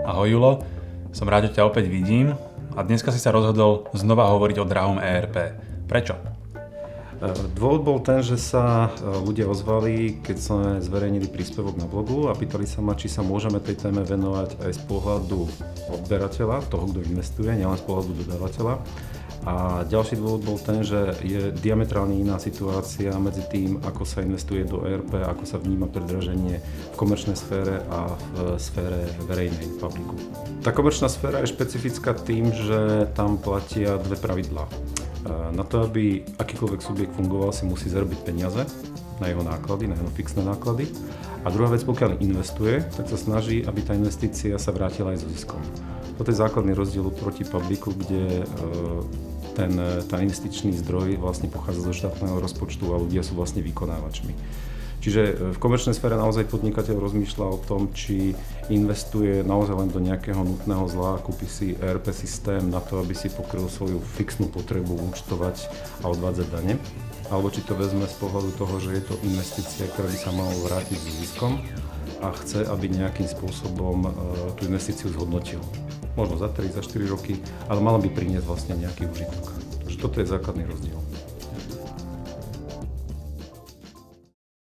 Ahoj Julo, som rád, že ťa opäť vidím a dneska si sa rozhodol znova hovoriť o drahom ERP. Prečo? Dôvod bol ten, že sa ľudia ozvali, keď sme zverejnili príspevok na blogu a pýtali sa ma, či sa môžeme tej téme venovať aj z pohľadu odberateľa, toho, kto investuje, nielen z pohľadu dodávateľa. A ďalší dôvod bol ten, že je diametrálne iná situácia medzi tým, ako sa investuje do ERP, ako sa vníma predraženie v komerčnej sfére a v sfére verejnej publiku. Tá komerčná sféra je špecifická tým, že tam platia dve pravidlá. Na to, aby akýkoľvek subjekt fungoval, si musí zarobiť peniaze na jeho náklady, na jeho fixné náklady. A druhá vec, pokiaľ investuje, tak sa snaží, aby tá investícia sa vrátila aj so ziskom. Toto je základný rozdiel proti publiku, kde tá investičný zdroj vlastne pochádza zo štátneho rozpočtu a ľudia sú vlastne vykonávačmi. Čiže v komerčnej sfére naozaj podnikateľ rozmýšľa o tom, či investuje naozaj len do nejakého nutného zla, kúpi si ERP systém na to, aby si pokryl svoju fixnú potrebu účtovať a odvádzať dane, alebo či to vezme z pohľadu toho, že je to investícia, ktorá by sa mala vrátiť s ziskom a chce, aby nejakým spôsobom tú investíciu zhodnotil. Možno za 3, za 4 roky, ale mala by priniesť vlastne nejaký užitok. Takže toto je základný rozdiel.